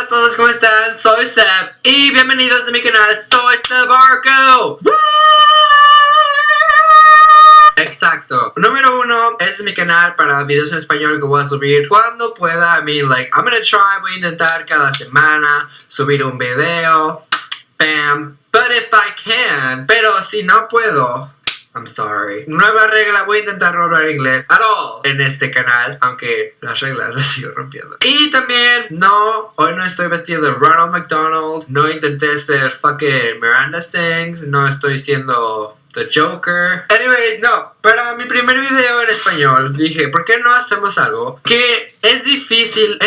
a todos, ¿cómo están? Soy Seb y bienvenidos a mi canal. Soy Sebarco. Exacto. Número 1, este es mi canal para videos en español que voy a subir cuando pueda. I'm gonna try, voy a intentar cada semana subir un video. Bam. But if I can, pero si no puedo, I'm sorry. Nueva regla, voy a intentar no hablar inglés at all en este canal, aunque las reglas las sigo rompiendo. Y también, hoy no estoy vestido de Ronald McDonald, no intenté ser fucking Miranda Sings, no estoy siendo The Joker. Anyways, para mi primer video en español dije, ¿por qué no hacemos algo que es difícil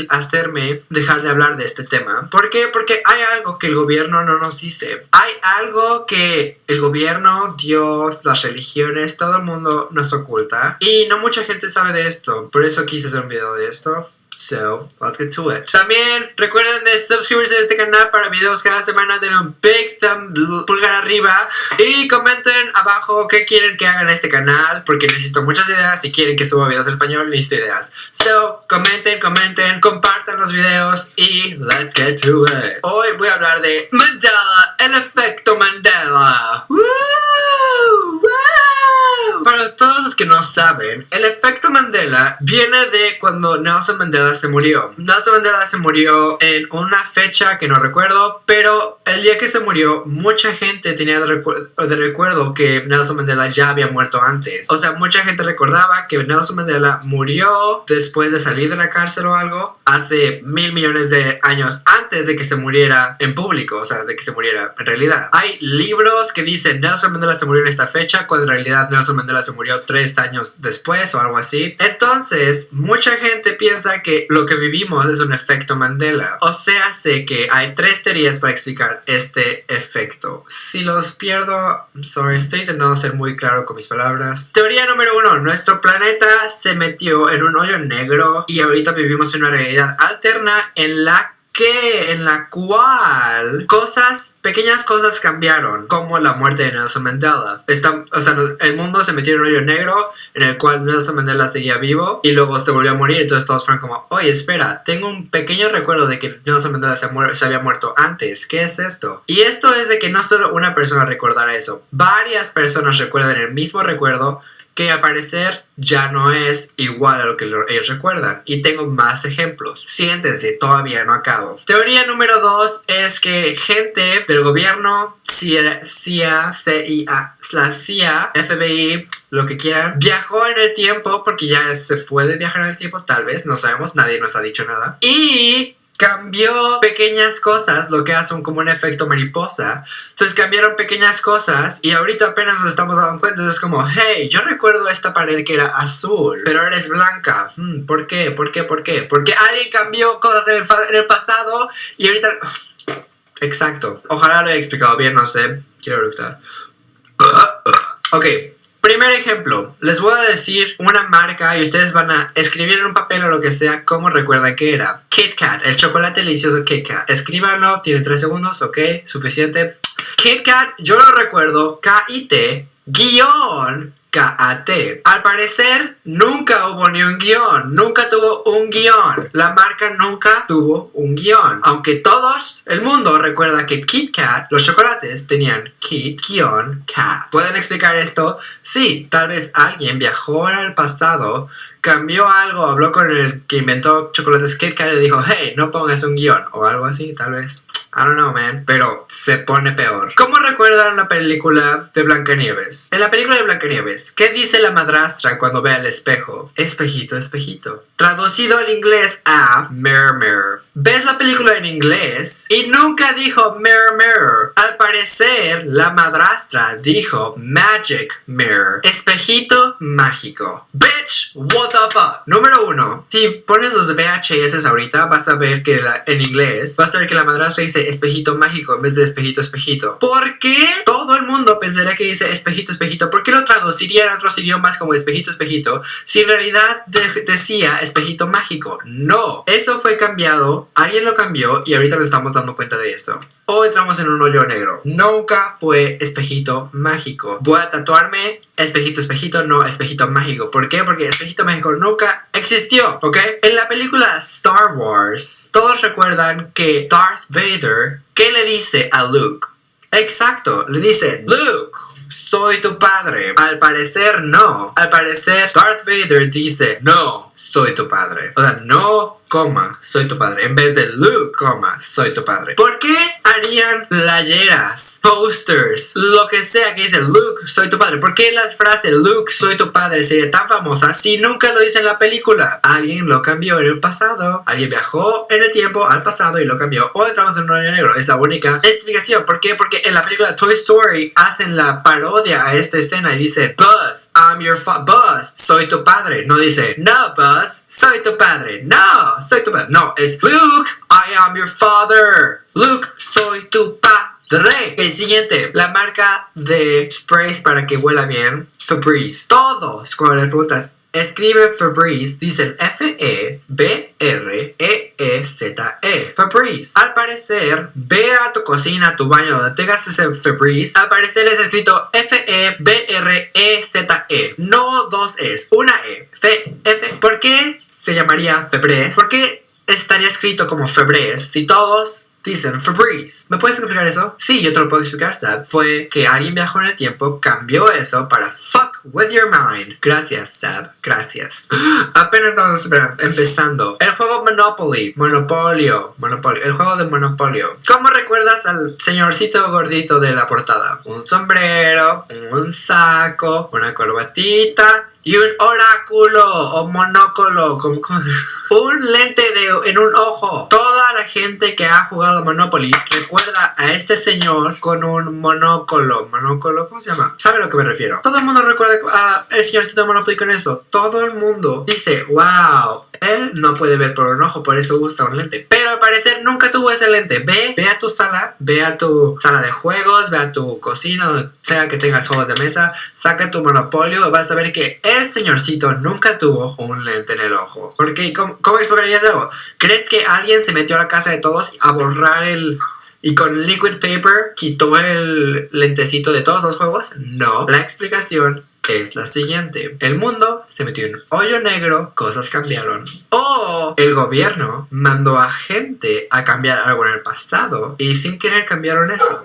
hacerme dejar de hablar de este tema? ¿Por qué? Porque hay algo que el gobierno no nos dice. Hay algo que el gobierno, Dios, las religiones, todo el mundo nos oculta. Y no mucha gente sabe de esto. Por eso quise hacer un video de esto. So, let's get to it. También recuerden de suscribirse a este canal para videos cada semana. Den un big pulgar arriba y comenten abajo qué quieren que haga en este canal, porque necesito muchas ideas. Si quieren que suba videos en español, necesito ideas. So, comenten, compartan los videos y let's get to it. Hoy voy a hablar de Mandela, el efecto Mandela. ¡Woo! Para todos los que no saben, el efecto Mandela viene de cuando Nelson Mandela se murió. Nelson Mandela se murió en una fecha que no recuerdo, pero el día que se murió, mucha gente tenía de recuerdo que Nelson Mandela ya había muerto antes. O sea, mucha gente recordaba que Nelson Mandela murió después de salir de la cárcel o algo, hace 1,000 millones de años antes de que se muriera en público, o sea, de que se muriera en realidad. Hay libros que dicen Nelson Mandela se murió en esta fecha, cuando en realidad Nelson Mandela se murió 3 años después o algo así. Entonces, mucha gente piensa que lo que vivimos es un efecto Mandela. O sea, sé que hay 3 teorías para explicar este efecto. Si los pierdo, I'm sorry, estoy intentando ser muy claro con mis palabras. Teoría número 1, nuestro planeta se metió en un hoyo negro y ahorita vivimos en una realidad alterna en la cual pequeñas cosas cambiaron, como la muerte de Nelson Mandela. El mundo se metió en un hoyo negro en el cual Nelson Mandela seguía vivo y luego se volvió a morir. Entonces todos fueron como, oye, espera, tengo un pequeño recuerdo de que Nelson Mandela se había muerto antes. ¿Qué es esto? Y esto es de que no solo una persona recordará eso, varias personas recuerdan el mismo recuerdo, que al parecer ya no es igual a lo que ellos recuerdan. Y tengo más ejemplos. Siéntense, todavía no acabo. Teoría número 2 es que gente del gobierno, CIA, FBI, lo que quieran, viajó en el tiempo, porque ya se puede viajar en el tiempo, tal vez, no sabemos, nadie nos ha dicho nada. Y cambió pequeñas cosas, lo que hace como un efecto mariposa. Entonces cambiaron pequeñas cosas y ahorita apenas nos estamos dando cuenta. Entonces es como, hey, yo recuerdo esta pared que era azul, pero ahora es blanca. ¿Por qué? Porque alguien cambió cosas en el pasado y ahorita... Exacto. Ojalá lo haya explicado bien, no sé. Quiero eructar. Ok. Primer ejemplo, les voy a decir una marca y ustedes van a escribir en un papel o lo que sea cómo recuerdan que era. Kit Kat, el chocolate delicioso Kit Kat. Escríbanlo, tienen 3 segundos, ok, suficiente. Kit Kat, yo lo recuerdo, K-I-T, guión, K-A-T. Al parecer, nunca hubo ni un guión. Nunca tuvo un guión. La marca nunca tuvo un guión. Aunque el mundo recuerda que Kit Kat, los chocolates, tenían Kit-Kat. ¿Pueden explicar esto? Sí, tal vez alguien viajó en el pasado, cambió algo, habló con el que inventó chocolates Kit Kat y le dijo, hey, no pongas un guión. O algo así, tal vez. I don't know, man, pero se pone peor. ¿Cómo recuerdan la película de Blancanieves? En la película de Blancanieves, ¿qué dice la madrastra cuando ve al espejo? Espejito, espejito. Traducido al inglés a mirror, mirror. Ves la película en inglés y nunca dijo mirror, mirror. Al parecer, la madrastra dijo magic mirror. Espejito mágico. Bitch, what the fuck? Número 1. Si pones los VHS ahorita, vas a ver que en inglés, vas a ver que la madrastra dice espejito mágico en vez de espejito, espejito. ¿Por qué todo el mundo pensaría que dice espejito, espejito? ¿Por qué lo traduciría en otros idiomas como espejito, espejito? Si en realidad decía espejito mágico. No, eso fue cambiado, alguien lo cambió y ahorita nos estamos dando cuenta de eso. O entramos en un hoyo negro. Nunca fue espejito mágico. Voy a tatuarme espejito, espejito, no espejito mágico. ¿Por qué? Porque espejito mágico nunca existió. existió, ¿ok? En la película Star Wars, todos recuerdan que Darth Vader, ¿qué le dice a Luke? Exacto, le dice, Luke, soy tu padre. Al parecer no. Al parecer Darth Vader dice, no, soy tu padre. O sea, no, coma, soy tu padre. En vez de Luke, coma, soy tu padre. ¿Por qué harían playeras, posters, lo que sea que dice Luke, soy tu padre? ¿Por qué las frases Luke, soy tu padre sería tan famosa si nunca lo dice en la película? Alguien lo cambió en el pasado. Alguien viajó en el tiempo al pasado y lo cambió. O entramos en un hoyo negro. Es la única explicación. ¿Por qué? Porque en la película Toy Story hacen la parodia a esta escena y dice Buzz, I'm your Buzz, soy tu padre. No dice, no Buzz, soy tu padre. No, soy tu padre. No, es Luke, I am your father. Luke, soy tu padre. El siguiente, la marca de sprays para que huela bien, Febreze. Todos, cuando le preguntas, escribe Febreze, dicen F-E-B-R-E-E-Z-E. Febreze. Al parecer, ve a tu cocina, a tu baño, donde tengas ese Febreze. Al parecer es escrito F-E-B-R-E-Z-E. No dos es, una E. ¿Por qué se llamaría Febreze? ¿Por qué estaría escrito como Febreze si todos dicen Febreze? ¿Me puedes explicar eso? Sí, yo te lo puedo explicar, Sab. Fue que alguien viajó en el tiempo, cambió eso para fuck with your mind. Gracias, Sab. Gracias. Apenas estamos empezando. El juego Monopolio. El juego de Monopolio. ¿Cómo recuerdas al señorcito gordito de la portada? Un sombrero, un saco, una corbatita y un oráculo o monóculo, un lente en un ojo. Toda la gente que ha jugado Monopoly recuerda a este señor con un monóculo. ¿Monóculo? ¿Cómo se llama? ¿Sabe a lo que me refiero? Todo el mundo recuerda a el señorcito de Monopoly con eso. Todo el mundo dice, wow, él no puede ver por un ojo, por eso usa un lente. Pero al parecer nunca tuvo ese lente. Ve a tu sala, ve a tu sala de juegos, ve a tu cocina, donde sea que tengas juegos de mesa, saca tu Monopolio, vas a ver que el señorcito nunca tuvo un lente en el ojo. Porque, ¿cómo explicarías algo? ¿Crees que alguien se metió a la casa de todos a borrar y con liquid paper quitó el lentecito de todos los juegos? No. La explicación es la siguiente. El mundo se metió en un hoyo negro, cosas cambiaron. O el gobierno mandó a gente a cambiar algo en el pasado y sin querer cambiaron eso.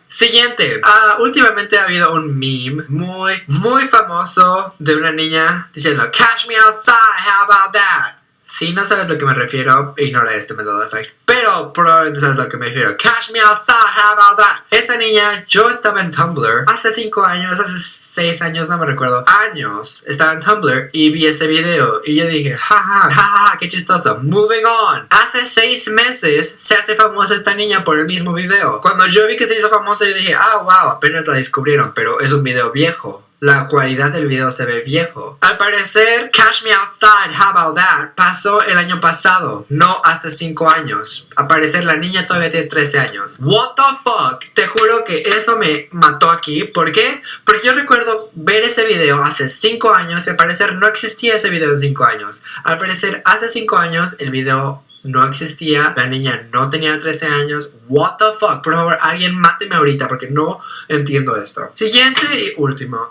Siguiente. Últimamente ha habido un meme muy famoso de una niña diciendo Catch me outside, how about that? Si no sabes a lo que me refiero, ignora este método de efecto. Pero probablemente sabes a lo que me refiero. Catch me outside, how about that? Esa niña, yo estaba en Tumblr hace 5 años, hace 6 años, no me recuerdo. Años, estaba en Tumblr y vi ese video. Y yo dije, jaja, qué chistoso. Moving on. Hace 6 meses se hace famosa esta niña por el mismo video. Cuando yo vi que se hizo famosa, yo dije, wow, apenas la descubrieron. Pero es un video viejo. La cualidad del video se ve viejo. Al parecer, Catch Me Outside, How About That, pasó el año pasado, no hace 5 años. Al parecer, la niña todavía tiene 13 años. What the fuck? Te juro que eso me mató aquí. ¿Por qué? Porque yo recuerdo ver ese video hace 5 años y al parecer no existía ese video en 5 años. Al parecer, hace 5 años el video no existía, la niña no tenía 13 años. What the fuck? Por favor, alguien máteme ahorita porque no entiendo esto. Siguiente y último.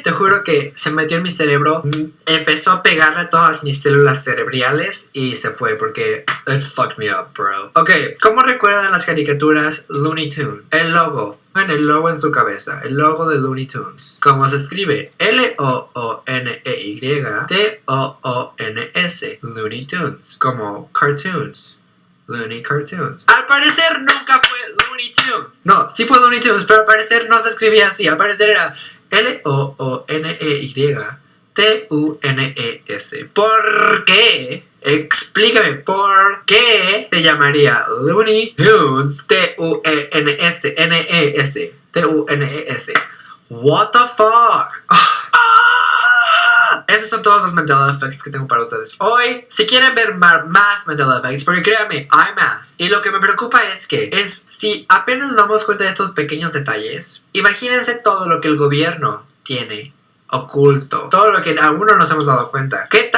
Te juro que se metió en mi cerebro, empezó a pegarle a todas mis células cerebrales y se fue porque it fucked me up, bro. Ok, ¿cómo recuerdan las caricaturas Looney Tunes? El logo. Pongan el logo en su cabeza. El logo de Looney Tunes. ¿Cómo se escribe? L-O-O-N-E-Y-T-O-O-N-S. Looney Tunes. Como cartoons. Looney Cartoons. Al parecer nunca fue Looney Tunes. No, sí fue Looney Tunes, pero al parecer no se escribía así. Al parecer era L-O-O-N-E-Y-T-U-N-E-S. ¿Por qué? Explícame por qué te llamaría Looney Tunes. T-U-N-S-N-E-S. T-U-N-E-S. What the fuck? Esos son todos los mental effects que tengo para ustedes hoy. Si quieren ver más mental effects, porque créanme, hay más. Y lo que me preocupa es que si apenas nos damos cuenta de estos pequeños detalles, imagínense todo lo que el gobierno tiene oculto. Todo lo que aún no nos hemos dado cuenta. ¿Qué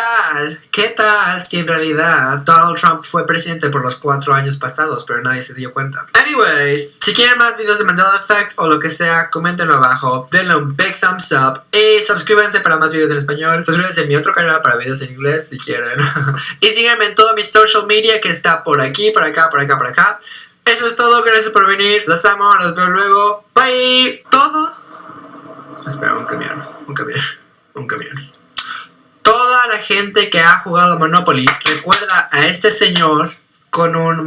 tal si en realidad Donald Trump fue presidente por los 4 años pasados, pero nadie se dio cuenta? Anyways, si quieren más videos de Mandela Effect o lo que sea, coméntenlo abajo, denle un big thumbs up y suscríbanse para más videos en español. Suscríbanse a mi otro canal para videos en inglés si quieren. Y síganme en todo mi social media que está por aquí, por acá, por acá, por acá. Eso es todo, gracias por venir. Los amo, los veo luego. Bye. Todos. Espera, un camión. Toda la gente que ha jugado Monopoly recuerda a este señor con un